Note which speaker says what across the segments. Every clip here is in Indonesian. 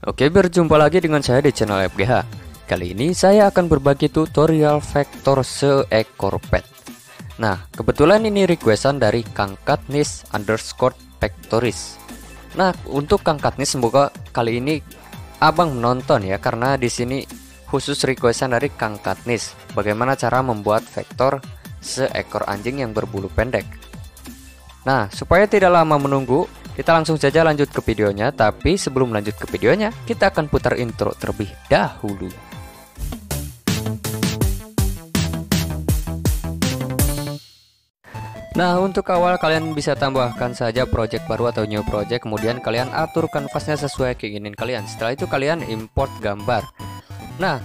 Speaker 1: Oke, berjumpa lagi dengan saya di channel FGH. Kali ini saya akan berbagi tutorial vektor seekor pet. Nah, kebetulan ini requestan dari Kang Katniss underscore vectoris. Nah, untuk Kang Katniss, semoga kali ini abang menonton ya, karena di sini khusus requestan dari Kang Katniss. Bagaimana cara membuat vektor seekor anjing yang berbulu pendek. Nah, supaya tidak lama menunggu, kita langsung saja lanjut ke videonya. Tapi sebelum lanjut ke videonya, kita akan putar intro terlebih dahulu. Nah, untuk awal kalian bisa tambahkan saja project baru atau new project. Kemudian kalian atur kanvasnya sesuai keinginan kalian. Setelah itu kalian import gambar. Nah,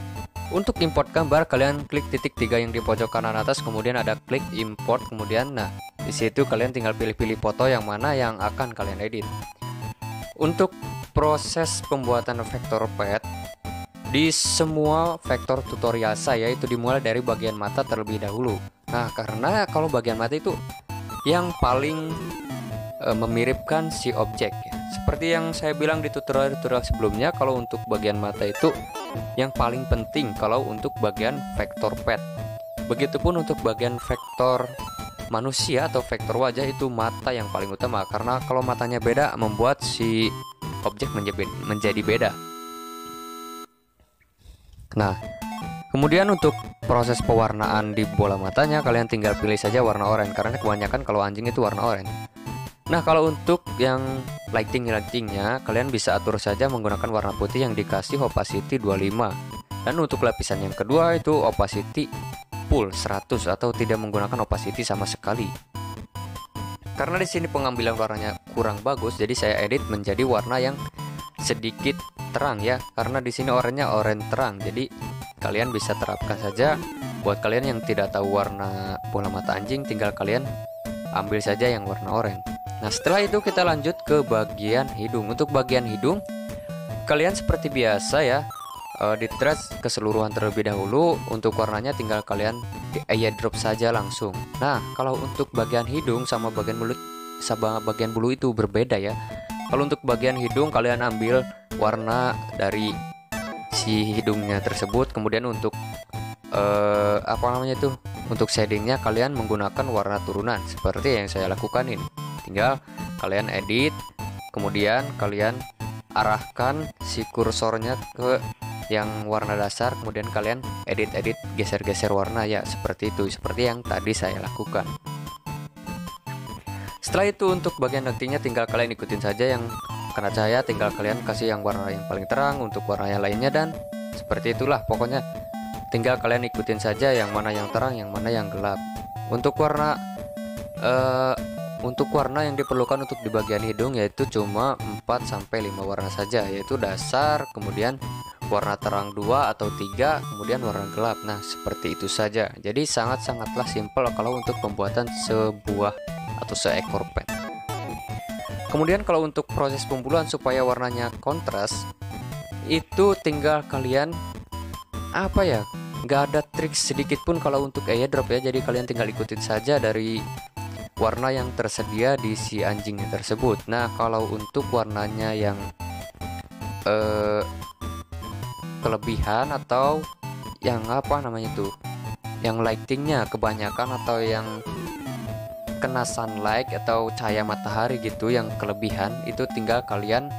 Speaker 1: untuk import gambar kalian klik titik 3 yang di pojok kanan atas, kemudian ada klik import, kemudian di situ kalian tinggal pilih-pilih foto yang mana yang akan kalian edit. Untuk proses pembuatan vektor pet di semua vektor tutorial saya itu dimulai dari bagian mata terlebih dahulu. Nah, karena kalau bagian mata itu yang paling memiripkan si objek ya. Seperti yang saya bilang di tutorial sebelumnya, kalau untuk bagian mata itu yang paling penting kalau untuk bagian vektor pet. Begitupun untuk bagian vektor manusia atau vektor wajah, itu mata yang paling utama, karena kalau matanya beda membuat si objek menjadi beda. Nah, kemudian untuk proses pewarnaan di bola matanya kalian tinggal pilih saja warna oranye, karena kebanyakan kalau anjing itu warna oranye. Nah, kalau untuk yang lightingnya kalian bisa atur saja menggunakan warna putih yang dikasih opacity 25. Dan untuk lapisan yang kedua itu opacity full 100 atau tidak menggunakan opacity sama sekali. Karena di sini pengambilan warnanya kurang bagus, jadi saya edit menjadi warna yang sedikit terang ya. Karena di sini oranye terang, jadi kalian bisa terapkan saja. Buat kalian yang tidak tahu warna bola mata anjing, tinggal kalian ambil saja yang warna oranye. Nah, setelah itu kita lanjut ke bagian hidung. Untuk bagian hidung kalian seperti biasa ya, di trace keseluruhan terlebih dahulu. Untuk warnanya tinggal kalian di airdrop saja langsung. Nah, kalau untuk bagian hidung sama bagian bulu itu berbeda ya. Kalau untuk bagian hidung kalian ambil warna dari si hidungnya tersebut. Kemudian untuk untuk shadingnya kalian menggunakan warna turunan seperti yang saya lakukan ini. Tinggal kalian edit, kemudian kalian arahkan si kursornya ke yang warna dasar, kemudian kalian edit geser-geser warna ya, seperti itu, seperti yang tadi saya lakukan. Setelah itu untuk bagian nantinya tinggal kalian ikutin saja yang kena cahaya, tinggal kalian kasih yang warna yang paling terang, untuk warna yang lainnya, dan seperti itulah pokoknya. Tinggal kalian ikutin saja yang mana yang terang, yang mana yang gelap. Untuk warna yang diperlukan untuk di bagian hidung yaitu cuma 4-5 warna saja, yaitu dasar, kemudian warna terang 2 atau 3, kemudian warna gelap. Nah, seperti itu saja. Jadi sangat-sangatlah simpel kalau untuk pembuatan sebuah atau seekor pet. Kemudian kalau untuk proses pembuluhan supaya warnanya kontras, itu tinggal kalian nggak ada trik sedikit pun kalau untuk airdrop ya. Jadi kalian tinggal ikutin saja dari warna yang tersedia di si anjingnya tersebut. Nah, kalau untuk warnanya yang kelebihan atau yang yang lightingnya kebanyakan atau yang kena sunlight atau cahaya matahari gitu, yang kelebihan, itu tinggal kalian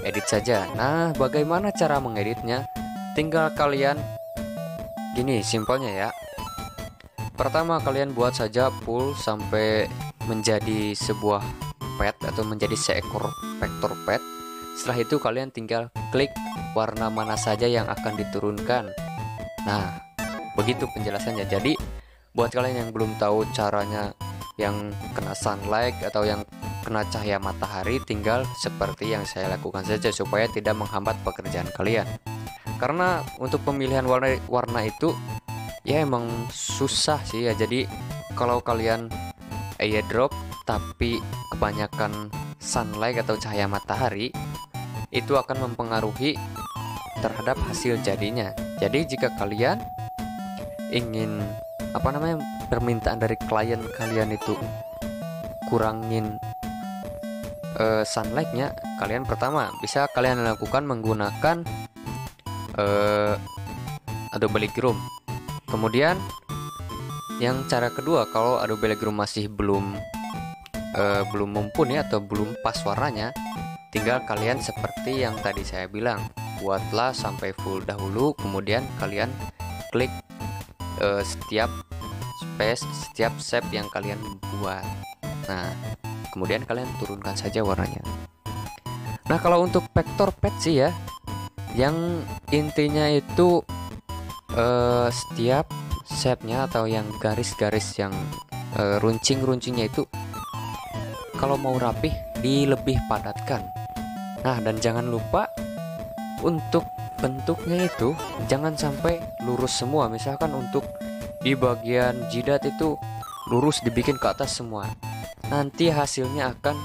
Speaker 1: edit saja. Nah, bagaimana cara mengeditnya? Tinggal kalian gini simpelnya ya. Pertama kalian buat saja full sampai menjadi sebuah pet atau menjadi seekor vektor pet. Setelah itu kalian tinggal klik warna mana saja yang akan diturunkan. Nah, begitu penjelasannya. Jadi buat kalian yang belum tahu caranya yang kena sunlight atau yang kena cahaya matahari, tinggal seperti yang saya lakukan saja supaya tidak menghambat pekerjaan kalian. Karena untuk pemilihan warna itu ya emang susah sih ya. Jadi kalau kalian airdrop tapi kebanyakan sunlight atau cahaya matahari, itu akan mempengaruhi terhadap hasil jadinya. Jadi jika kalian ingin permintaan dari klien kalian itu kurangin sunlightnya, kalian pertama bisa kalian lakukan menggunakan Adobe Lightroom. Kemudian yang cara kedua, kalau Adobe Lightroom masih belum mumpuni atau belum pas warnanya, tinggal kalian seperti yang tadi saya bilang, buatlah sampai full dahulu, kemudian kalian klik setiap space, setiap shape yang kalian buat. Nah, kemudian kalian turunkan saja warnanya. Nah, kalau untuk vector pad sih ya, yang intinya itu setiap shape-nya atau yang garis-garis yang runcing-runcingnya itu kalau mau rapih dilebih padatkan. Nah, dan jangan lupa untuk bentuknya itu jangan sampai lurus semua. Misalkan untuk di bagian jidat itu lurus dibikin ke atas semua, nanti hasilnya akan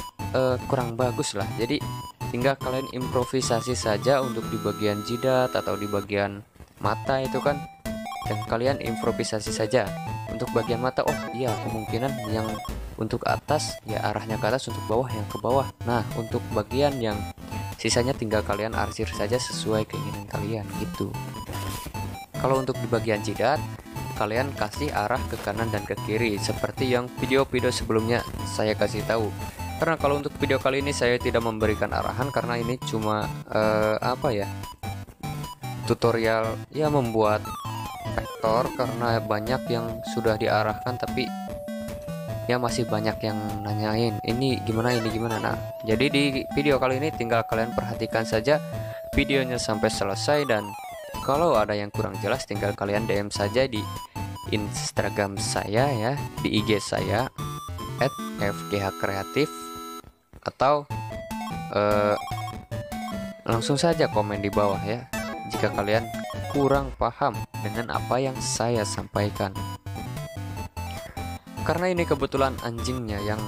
Speaker 1: kurang bagus lah. Jadi tinggal kalian improvisasi saja untuk di bagian jidat atau di bagian mata itu kan, dan kalian improvisasi saja. Untuk bagian mata, oh iya kemungkinan yang untuk atas ya arahnya ke atas, untuk bawah yang ke bawah. Nah, untuk bagian yang sisanya tinggal kalian arsir saja sesuai keinginan kalian gitu. Kalau untuk di bagian jidat, kalian kasih arah ke kanan dan ke kiri seperti yang video-video sebelumnya saya kasih tahu. Karena kalau untuk video kali ini saya tidak memberikan arahan karena ini cuma tutorial ya membuat vektor, karena banyak yang sudah diarahkan tapi ya masih banyak yang nanyain ini gimana. Nah, jadi di video kali ini tinggal kalian perhatikan saja videonya sampai selesai, dan kalau ada yang kurang jelas tinggal kalian DM saja di Instagram saya ya, di IG saya @fghkreatif, atau langsung saja komen di bawah ya jika kalian kurang paham dengan apa yang saya sampaikan. Karena ini kebetulan anjingnya yang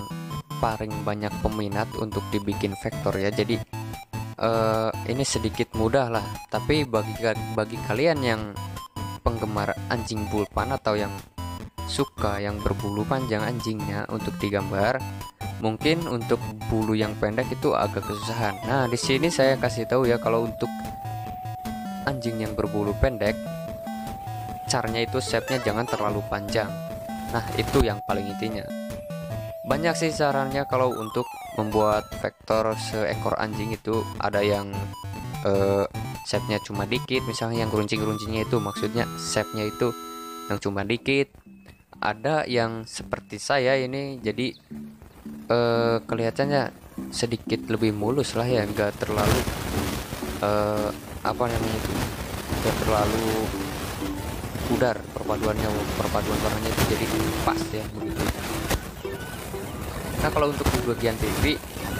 Speaker 1: paling banyak peminat untuk dibikin vektor ya, jadi ini sedikit mudah lah. Tapi bagi kalian yang penggemar anjing bulpan atau yang suka yang berbulu panjang anjingnya untuk digambar, mungkin untuk bulu yang pendek itu agak kesusahan. Nah, di sini saya kasih tahu ya, kalau untuk anjing yang berbulu pendek, caranya itu shape-nya jangan terlalu panjang. Nah, itu yang paling intinya. Banyak sih sarannya kalau untuk membuat vektor seekor anjing itu, ada yang shape-nya cuma dikit, misalnya yang runcing-runcingnya itu maksudnya shape-nya itu yang cuma dikit. Ada yang seperti saya ini, jadi kelihatannya sedikit lebih mulus lah ya, enggak terlalu enggak terlalu pudar perpaduan warnanya itu, jadi pas ya begitu. Nah, kalau untuk di bagian pipi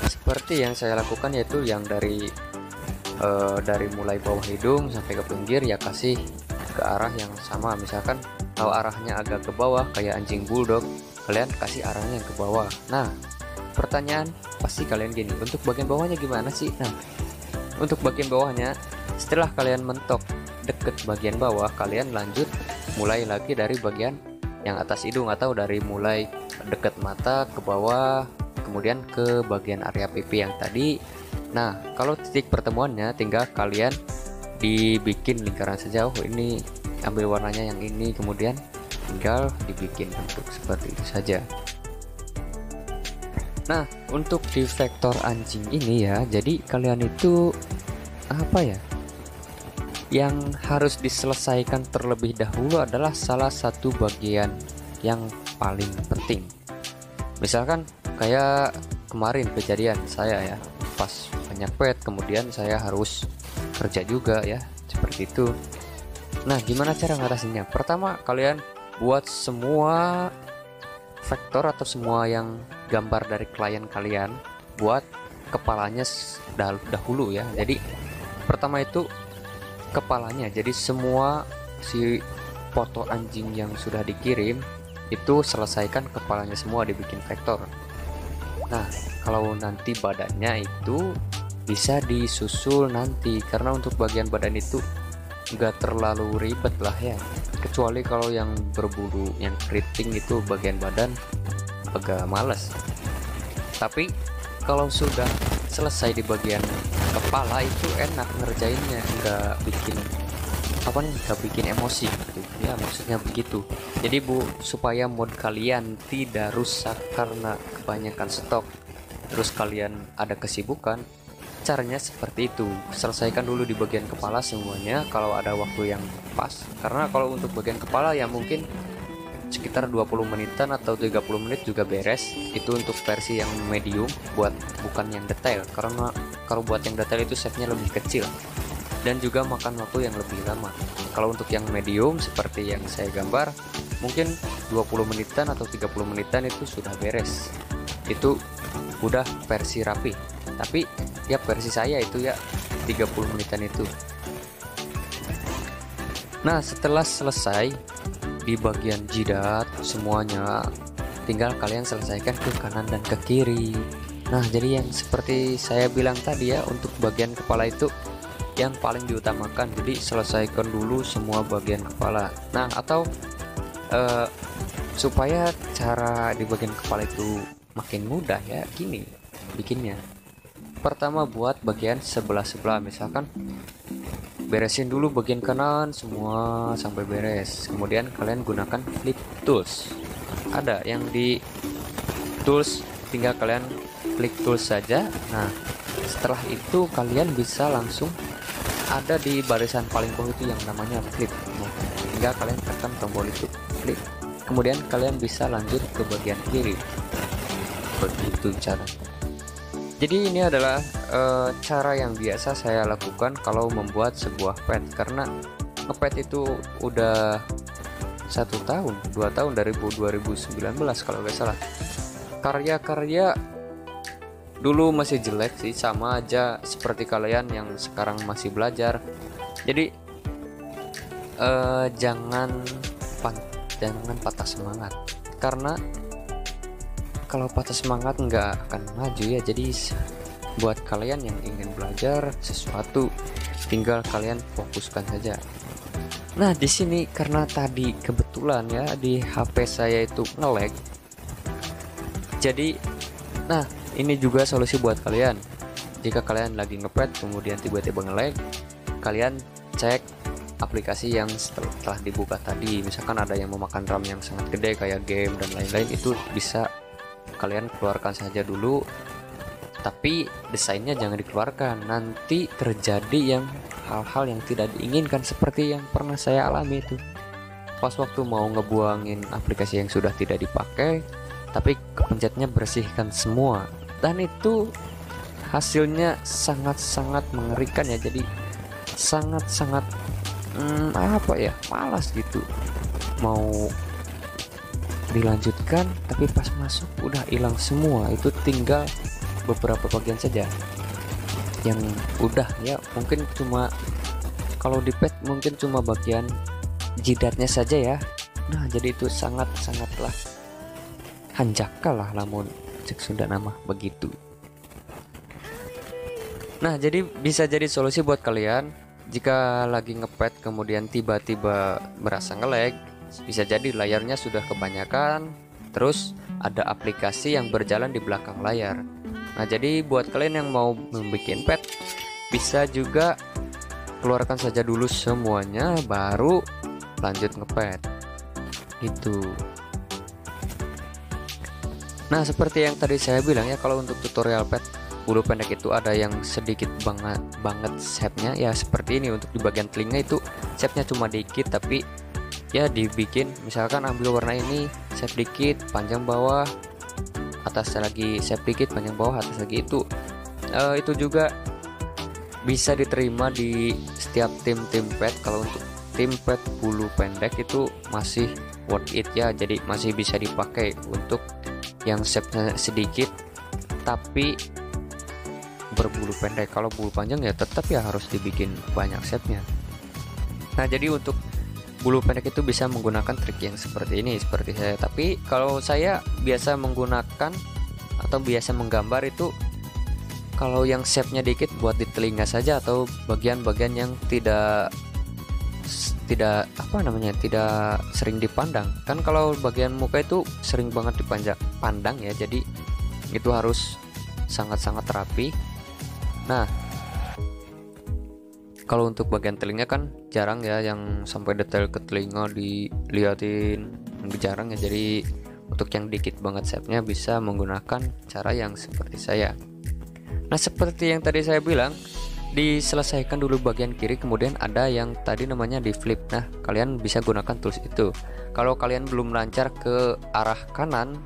Speaker 1: seperti yang saya lakukan, yaitu yang dari mulai bawah hidung sampai ke pinggir ya kasih ke arah yang sama. Misalkan kalau arahnya agak ke bawah kayak anjing bulldog, kalian kasih arahnya yang ke bawah. Nah, pertanyaan pasti kalian gini, untuk bagian bawahnya gimana sih? Nah, untuk bagian bawahnya setelah kalian mentok deket bagian bawah, kalian lanjut mulai lagi dari bagian yang atas hidung, atau dari mulai deket mata ke bawah, kemudian ke bagian area pipi yang tadi. Nah, kalau titik pertemuannya tinggal kalian dibikin lingkaran saja. Oh, ini ambil warnanya yang ini, kemudian tinggal dibikin bentuk seperti itu saja. Nah, untuk di vektor anjing ini ya, jadi kalian itu yang harus diselesaikan terlebih dahulu adalah salah satu bagian yang paling penting. Misalkan kayak kemarin kejadian saya ya, pas banyak pet, kemudian saya harus kerja juga ya, seperti itu. Nah, gimana cara ngatasinnya? Pertama, kalian buat semua vektor atau semua yang gambar dari klien kalian, buat kepalanya dahulu ya. Jadi pertama itu kepalanya, jadi semua si foto anjing yang sudah dikirim itu selesaikan kepalanya semua dibikin vektor. Nah, kalau nanti badannya itu bisa disusul nanti, karena untuk bagian badan itu nggak terlalu ribet lah ya, kecuali kalau yang berbulu yang keriting itu bagian badan agak males. Tapi kalau sudah selesai di bagian kepala itu enak ngerjainnya, nggak bikin emosi gitu ya, maksudnya begitu. Jadi supaya mod kalian tidak rusak karena kebanyakan stok, terus kalian ada kesibukan, caranya seperti itu. Selesaikan dulu di bagian kepala semuanya kalau ada waktu yang pas, karena kalau untuk bagian kepala ya mungkin sekitar 20 menitan atau 30 menit juga beres. Itu untuk versi yang medium, bukan yang detail, karena kalau buat yang detail itu setnya lebih kecil dan juga makan waktu yang lebih lama. Kalau untuk yang medium seperti yang saya gambar, mungkin 20 menitan atau 30 menitan itu sudah beres. Itu udah versi rapi. Tapi ya versi saya itu ya 30 menitan itu. Nah, setelah selesai di bagian jidat semuanya, tinggal kalian selesaikan ke kanan dan ke kiri. Nah, jadi yang seperti saya bilang tadi ya, untuk bagian kepala itu yang paling diutamakan, jadi selesaikan dulu semua bagian kepala. Nah, atau supaya cara di bagian kepala itu makin mudah ya, gini bikinnya. Pertama buat bagian sebelah-sebelah, misalkan beresin dulu bagian kanan semua sampai beres, kemudian kalian gunakan flip tools. Ada yang di tools, tinggal kalian klik tools saja. Nah, setelah itu kalian bisa langsung ada di barisan paling bawah itu yang namanya flip. Nah, tinggal kalian tekan tombol itu flip, kemudian kalian bisa lanjut ke bagian kiri. Begitu cara. Jadi ini adalah cara yang biasa saya lakukan kalau membuat sebuah pet, karena ngepet itu udah 1 tahun 2 tahun dari 2019 kalau nggak salah. Karya-karya dulu masih jelek sih, sama aja seperti kalian yang sekarang masih belajar. Jadi jangan patah semangat, karena kalau patah semangat nggak akan maju ya. Jadi buat kalian yang ingin belajar sesuatu, tinggal kalian fokuskan saja. Nah, di sini karena tadi kebetulan ya di HP saya itu nge-lag. Jadi nah, ini juga solusi buat kalian. Jika kalian lagi ngepet kemudian tiba-tiba nge-lag, kalian cek aplikasi yang setelah dibuka tadi. Misalkan ada yang memakan RAM yang sangat gede kayak game dan lain-lain, itu bisa kalian keluarkan saja dulu, tapi desainnya jangan dikeluarkan, nanti terjadi hal-hal yang tidak diinginkan seperti yang pernah saya alami itu. Pas waktu mau ngebuangin aplikasi yang sudah tidak dipakai, tapi kepencetnya bersihkan semua, dan itu hasilnya sangat-sangat mengerikan ya. Jadi sangat-sangat malas gitu mau dilanjutkan, tapi pas masuk udah hilang semua. Itu tinggal beberapa bagian saja yang udah ya, mungkin cuma kalau di pet mungkin cuma bagian jidatnya saja ya. Nah, jadi itu sangatlah hanjaka lah, lamun cek Sunda nama begitu. Nah, jadi bisa jadi solusi buat kalian jika lagi ngepet kemudian tiba-tiba merasa nge-lag. Bisa jadi layarnya sudah kebanyakan, terus ada aplikasi yang berjalan di belakang layar. Nah, jadi buat kalian yang mau membuat pet, bisa juga keluarkan saja dulu semuanya, baru lanjut ngepet gitu. Nah, seperti yang tadi saya bilang ya, kalau untuk tutorial pet bulu pendek itu ada yang sedikit banget shape-nya ya, seperti ini. Untuk di bagian telinga itu shape-nya cuma dikit, tapi ya dibikin, misalkan ambil warna ini shape dikit, panjang bawah, atas lagi shape dikit, panjang bawah, atas lagi. Itu juga bisa diterima di setiap tim pet. Kalau untuk tim pet bulu pendek itu masih worth it ya, jadi masih bisa dipakai untuk yang shape-nya sedikit tapi berbulu pendek. Kalau bulu panjang ya tetap ya harus dibikin banyak shape-nya. Nah, jadi untuk bulu pendek itu bisa menggunakan trik yang seperti ini, seperti saya. Tapi kalau saya biasa menggunakan atau biasa menggambar itu, kalau yang shape-nya dikit buat di telinga saja, atau bagian-bagian yang tidak sering dipandang. Kan kalau bagian muka itu sering banget dipandang ya, jadi itu harus sangat-sangat rapi. Nah, kalau untuk bagian telinga kan jarang ya yang sampai detail ke telinga diliatin, jarang ya. Jadi untuk yang dikit banget shape-nya bisa menggunakan cara yang seperti saya. Nah, seperti yang tadi saya bilang, diselesaikan dulu bagian kiri, kemudian ada yang tadi namanya di flip. Nah, kalian bisa gunakan tools itu. Kalau kalian belum lancar ke arah kanan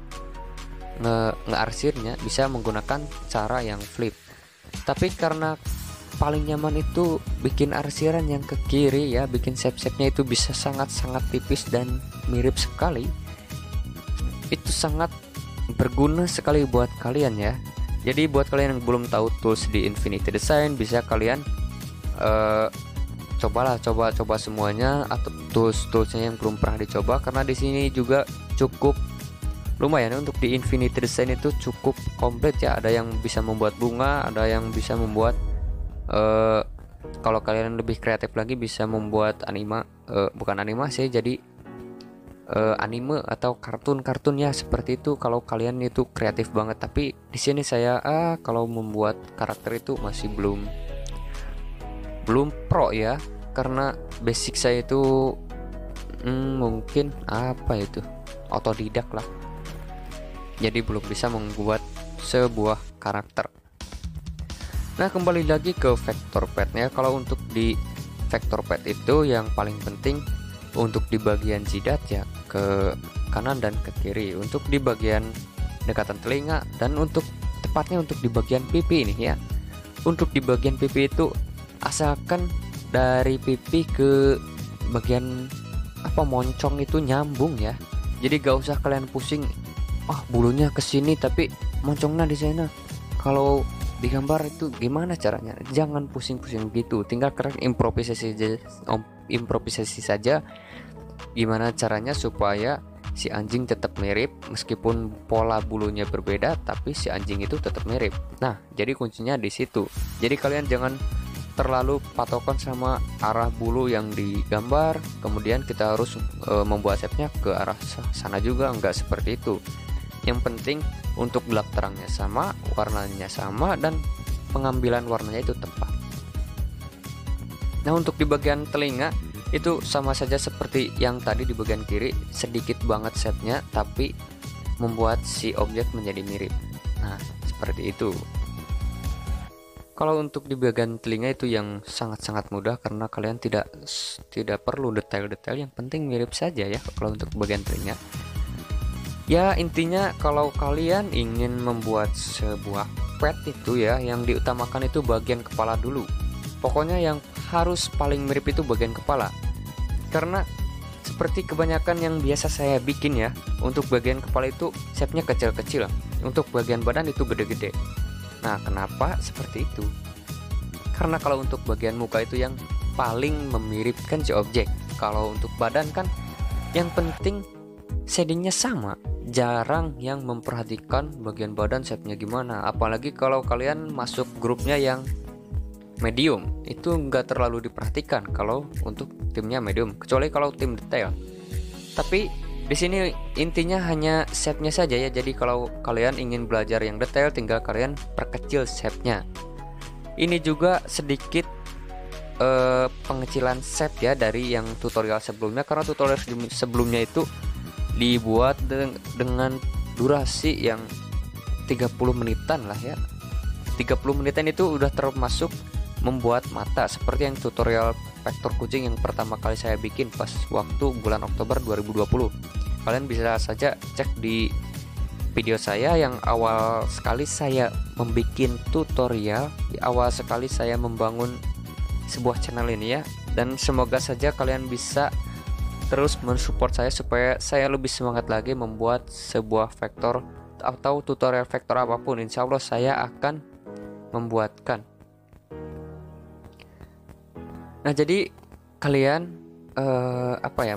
Speaker 1: ngearsirnya, bisa menggunakan cara yang flip. Tapi karena paling nyaman itu bikin arsiran yang ke kiri ya, bikin shape-nya itu bisa sangat-sangat tipis dan mirip sekali. Itu sangat berguna sekali buat kalian ya. Jadi buat kalian yang belum tahu tools di Infinity Design, bisa kalian coba semuanya, atau toolsnya yang belum pernah dicoba, karena di sini juga cukup lumayan untuk di Infinity Design itu cukup komplit ya. Ada yang bisa membuat bunga, ada yang bisa membuat kalau kalian lebih kreatif lagi bisa membuat bukan animasi, jadi anime atau kartun ya seperti itu. Kalau kalian itu kreatif banget, tapi di sini saya kalau membuat karakter itu masih belum pro ya, karena basic saya itu mungkin otodidak lah, jadi belum bisa membuat sebuah karakter. Nah, kembali lagi ke vector padnya. Kalau untuk di vector pad itu yang paling penting untuk di bagian jidat ya, ke kanan dan ke kiri, untuk di bagian dekatan telinga, dan untuk tepatnya untuk di bagian pipi ini ya. Untuk di bagian pipi itu asalkan dari pipi ke bagian moncong itu nyambung ya. Jadi gak usah kalian pusing, bulunya ke sini tapi moncongnya di sana. Kalau di gambar itu gimana caranya? Jangan pusing-pusing gitu, tinggal kalian improvisasi saja gimana caranya supaya si anjing tetap mirip, meskipun pola bulunya berbeda tapi si anjing itu tetap mirip. Nah, jadi kuncinya di situ. Jadi kalian jangan terlalu patokan sama arah bulu yang digambar, kemudian kita harus membuat shape-nya ke arah sana juga, enggak seperti itu. Yang penting untuk gelap terangnya sama, warnanya sama, dan pengambilan warnanya itu tepat. Nah, untuk di bagian telinga itu sama saja seperti yang tadi di bagian kiri, sedikit banget shape-nya tapi membuat si objek menjadi mirip. Nah, seperti itu. Kalau untuk di bagian telinga itu yang sangat-sangat mudah, karena kalian tidak perlu detail-detail, yang penting mirip saja ya kalau untuk bagian telinga. Ya, intinya kalau kalian ingin membuat sebuah pet itu ya, yang diutamakan itu bagian kepala dulu. Pokoknya yang harus paling mirip itu bagian kepala. Karena seperti kebanyakan yang biasa saya bikin ya, untuk bagian kepala itu shape-nya kecil-kecil, untuk bagian badan itu gede-gede. Nah, kenapa seperti itu? Karena kalau untuk bagian muka itu yang paling memiripkan si objek. Kalau untuk badan kan yang penting shadingnya sama, jarang yang memperhatikan bagian badan shape-nya gimana. Apalagi kalau kalian masuk grupnya yang medium, itu nggak terlalu diperhatikan kalau untuk timnya medium, kecuali kalau tim detail. Tapi di sini intinya hanya shape-nya saja ya. Jadi kalau kalian ingin belajar yang detail, tinggal kalian perkecil shape-nya. Ini juga sedikit pengecilan shape ya dari yang tutorial sebelumnya, karena tutorial sebelumnya itu dibuat dengan durasi yang 30 menitan lah ya. 30 menitan itu udah termasuk membuat mata, seperti yang tutorial vektor kucing yang pertama kali saya bikin pas waktu bulan Oktober 2020. Kalian bisa saja cek di video saya yang awal sekali saya membuat tutorial, di awal sekali saya membangun sebuah channel ini ya. Dan semoga saja kalian bisa terus mensupport saya supaya saya lebih semangat lagi membuat sebuah vektor atau tutorial vektor apapun. Insya Allah saya akan membuatkan. Nah, jadi kalian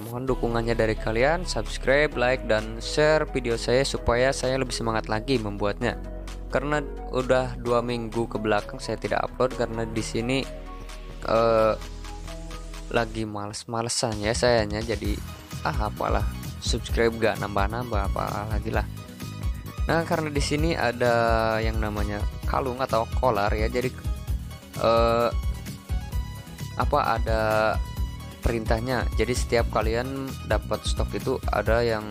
Speaker 1: mohon dukungannya dari kalian, subscribe, like, dan share video saya supaya saya lebih semangat lagi membuatnya. Karena udah 2 minggu ke belakang saya tidak upload karena di sini lagi males-malesan ya sayanya. Jadi apalah, subscribe gak nambah-nambah apa lagi lah. Nah, karena di sini ada yang namanya kalung atau kolar ya, jadi eh, ada perintahnya. Jadi setiap kalian dapat stok itu ada yang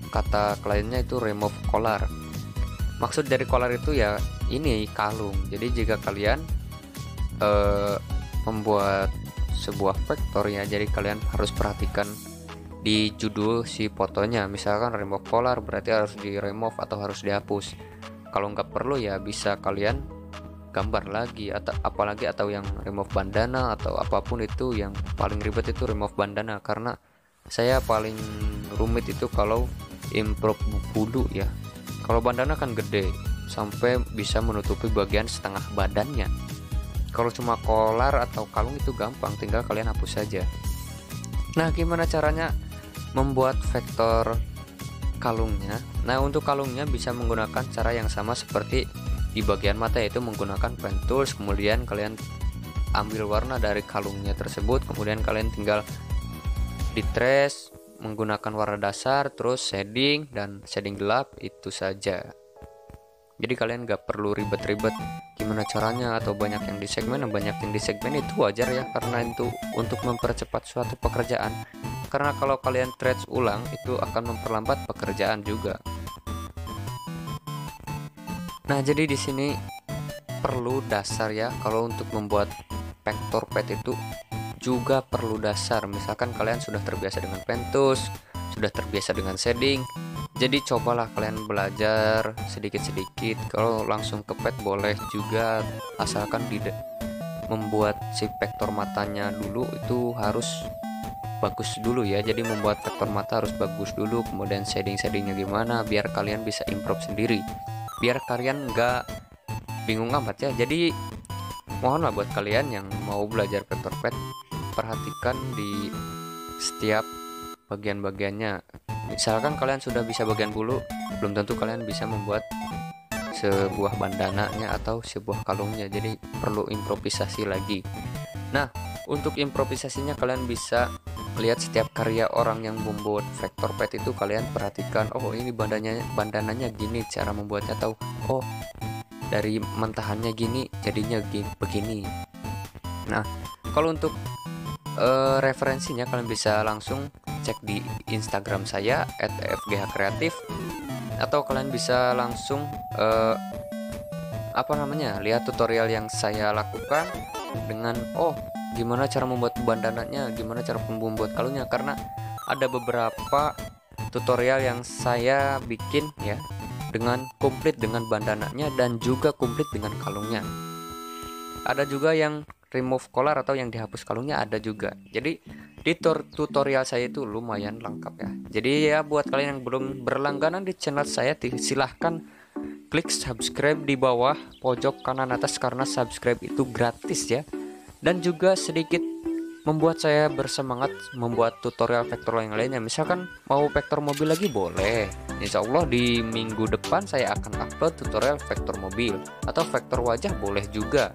Speaker 1: kata kliennya itu remove collar. Maksud dari collar itu ya ini kalung. Jadi jika kalian membuat sebuah vektor ya, jadi kalian harus perhatikan di judul si fotonya. Misalkan remove collar berarti harus di remove atau harus dihapus. Kalau nggak perlu ya bisa kalian gambar lagi, atau apalagi atau yang remove bandana atau apapun. Itu yang paling ribet itu remove bandana, karena saya paling rumit itu kalau improve bulu ya. Kalau bandana kan gede sampai bisa menutupi bagian setengah badannya. Kalau cuma collar atau kalung itu gampang, tinggal kalian hapus saja. Nah, gimana caranya membuat vektor kalungnya? Nah, untuk kalungnya bisa menggunakan cara yang sama seperti di bagian mata, yaitu menggunakan pen tools. Kemudian kalian ambil warna dari kalungnya tersebut, kemudian kalian tinggal di trace menggunakan warna dasar, terus shading dan shading gelap, itu saja. Jadi kalian gak perlu ribet-ribet gimana caranya atau banyak yang di segmen. Banyak yang di segmen itu wajar ya, karena itu untuk mempercepat suatu pekerjaan. Karena kalau kalian trace ulang itu akan memperlambat pekerjaan juga. Nah, jadi di sini perlu dasar ya. Kalau untuk membuat vektor pet itu juga perlu dasar. Misalkan kalian sudah terbiasa dengan pen tools, sudah terbiasa dengan shading, jadi cobalah kalian belajar sedikit-sedikit. Kalau langsung ke pet boleh juga, asalkan membuat si vektor matanya dulu itu harus bagus dulu ya. Jadi membuat vektor mata harus bagus dulu, kemudian shading-shadingnya gimana, biar kalian bisa improve sendiri, biar kalian nggak bingung amat ya. Jadi mohonlah buat kalian yang mau belajar vektor pet, perhatikan di setiap bagian-bagiannya. Misalkan kalian sudah bisa bagian bulu, belum tentu kalian bisa membuat sebuah bandananya atau sebuah kalungnya. Jadi perlu improvisasi lagi. Nah, untuk improvisasinya kalian bisa lihat setiap karya orang yang membuat vektor pet itu. Kalian perhatikan, oh ini bandananya gini cara membuatnya, atau oh dari mentahannya gini jadinya begini. Nah, kalau untuk referensinya kalian bisa langsung cek di Instagram saya @fghkreatif, atau kalian bisa langsung lihat tutorial yang saya lakukan dengan gimana cara membuat bandananya, gimana cara membuat kalungnya. Karena ada beberapa tutorial yang saya bikin ya, dengan komplit dengan bandananya dan juga komplit dengan kalungnya. Ada juga yang remove collar atau yang dihapus kalungnya ada juga. Jadi di tutorial saya itu lumayan lengkap ya. Jadi ya buat kalian yang belum berlangganan di channel saya, silahkan klik subscribe di bawah pojok kanan atas, karena subscribe itu gratis ya. Dan juga sedikit membuat saya bersemangat membuat tutorial vektor yang lainnya. Misalkan mau vektor mobil lagi boleh. Insya Allah di minggu depan saya akan upload tutorial vektor mobil, atau vektor wajah boleh juga.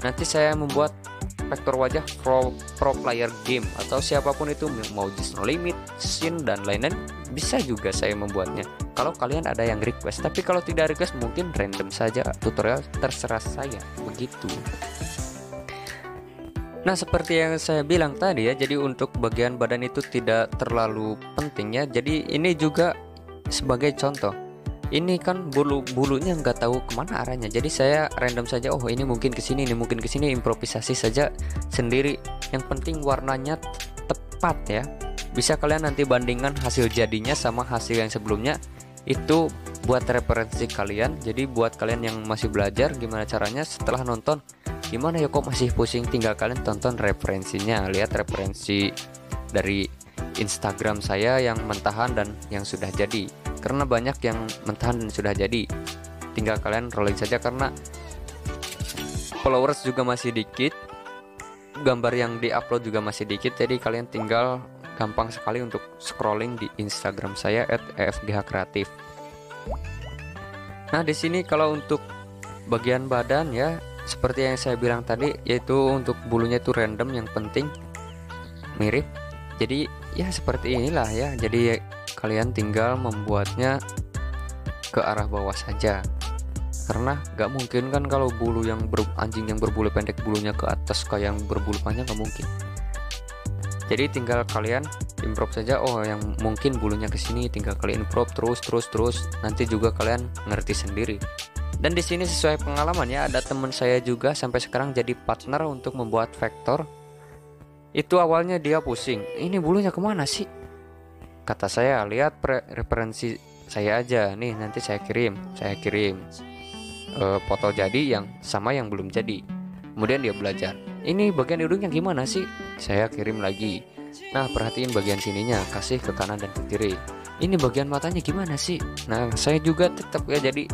Speaker 1: Nanti saya membuat vektor wajah pro player game, atau siapapun itu, mau Just No Limit, Scene dan lain-lain, bisa juga saya membuatnya kalau kalian ada yang request. Tapi kalau tidak request, mungkin random saja tutorial, terserah saya, begitu. Nah, seperti yang saya bilang tadi ya, jadi untuk bagian badan itu tidak terlalu penting ya. Jadi ini juga sebagai contoh, ini kan bulunya nggak tahu kemana arahnya, jadi saya random saja. Oh ini mungkin kesini, ini mungkin kesini, improvisasi saja sendiri. Yang penting warnanya tepat ya. Bisa kalian nanti bandingkan hasil jadinya sama hasil yang sebelumnya, itu buat referensi kalian. Jadi buat kalian yang masih belajar gimana caranya, setelah nonton gimana ya kok masih pusing, tinggal kalian tonton referensinya, lihat referensi dari Instagram saya yang mentahan dan yang sudah jadi. Karena banyak yang mentahan dan sudah jadi, tinggal kalian rolling saja. Karena followers juga masih dikit, gambar yang diupload juga masih dikit, jadi kalian tinggal gampang sekali untuk scrolling di Instagram saya @fghkreatif. Nah, di sini kalau untuk bagian badan ya, seperti yang saya bilang tadi, yaitu untuk bulunya itu random, yang penting mirip. Jadi ya seperti inilah ya. Jadi kalian tinggal membuatnya ke arah bawah saja. karena gak mungkin kan kalau anjing yang berbulu pendek bulunya ke atas kayak yang berbulu panjang, gak mungkin. Jadi tinggal kalian improve saja. Oh, yang mungkin bulunya ke sini, tinggal kalian improve terus, nanti juga kalian ngerti sendiri. Dan di sini sesuai pengalaman ya, ada teman saya juga sampai sekarang jadi partner untuk membuat vektor. Itu awalnya dia pusing, ini bulunya kemana sih? Kata saya, lihat referensi saya aja nih, nanti saya kirim foto jadi yang sama yang belum jadi. Kemudian dia belajar, ini bagian hidungnya gimana sih? Saya kirim lagi. Nah, perhatiin bagian sininya, kasih ke kanan dan ke kiri. Ini bagian matanya gimana sih? Nah, saya juga tetap ya. Jadi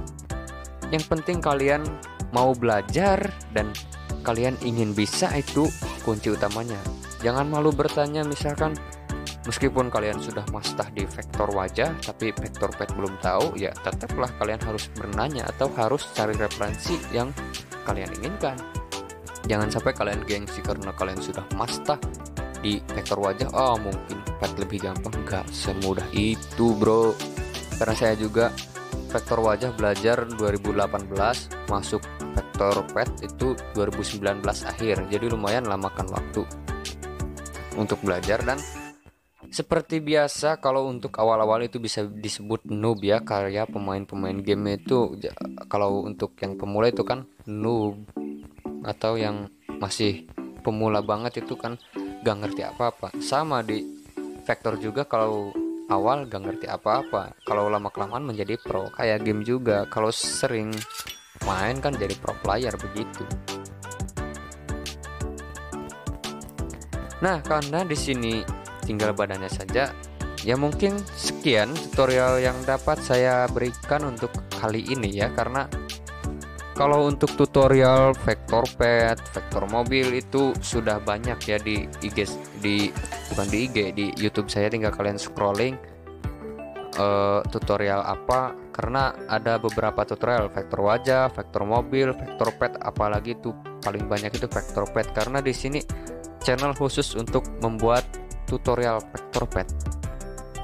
Speaker 1: yang penting kalian mau belajar dan kalian ingin bisa, itu kunci utamanya. Jangan malu bertanya, misalkan meskipun kalian sudah master di vektor wajah tapi vektor pet belum tahu, ya tetaplah kalian harus bertanya atau harus cari referensi yang kalian inginkan. Jangan sampai kalian gengsi karena kalian sudah master di vektor wajah, mungkin pet lebih gampang. Enggak semudah itu, bro. Karena saya juga vektor wajah belajar 2018, masuk vektor pet itu 2019 akhir. Jadi lumayan lamakan waktu untuk belajar. Dan seperti biasa, kalau untuk awal-awal itu bisa disebut noob ya, karya pemain-pemain game itu. Kalau untuk yang pemula itu kan noob, atau yang masih pemula banget itu kan gak ngerti apa-apa. Sama di vektor juga, kalau awal gak ngerti apa-apa, kalau lama-kelamaan menjadi pro. Kayak game juga, kalau sering main kan jadi pro player begitu. Nah, karena di sini tinggal badannya saja, ya mungkin sekian tutorial yang dapat saya berikan untuk kali ini ya. Karena kalau untuk tutorial vektor pet, vektor mobil itu sudah banyak ya di IG, di YouTube saya. Tinggal kalian scrolling tutorial apa, karena ada beberapa tutorial vektor wajah, vektor mobil, vektor pet, apalagi itu paling banyak itu vektor pet. Karena di sini channel khusus untuk membuat tutorial vektor pet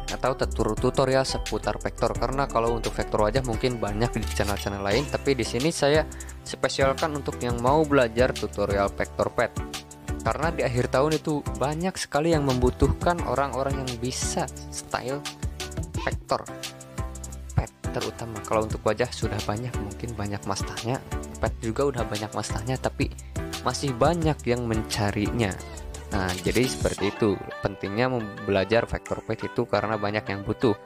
Speaker 1: atau tutorial seputar vektor. Karena kalau untuk vektor wajah mungkin banyak di channel-channel lain, tapi di sini saya spesialkan untuk yang mau belajar tutorial vektor pet. Karena di akhir tahun itu banyak sekali yang membutuhkan orang-orang yang bisa style vektor pet, terutama kalau untuk wajah sudah banyak, mungkin banyak masternya. Pet juga udah banyak masternya, tapi masih banyak yang mencarinya. Nah, jadi seperti itu pentingnya belajar vektor pet itu, karena banyak yang butuh.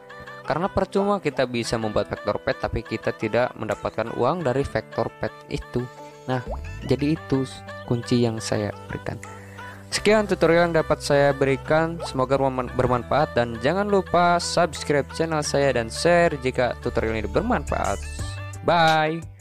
Speaker 1: Karena percuma kita bisa membuat vektor pet tapi kita tidak mendapatkan uang dari vektor pet itu. Nah, jadi itu kunci yang saya berikan. Sekian tutorial yang dapat saya berikan, semoga bermanfaat, dan jangan lupa subscribe channel saya dan share jika tutorial ini bermanfaat. Bye.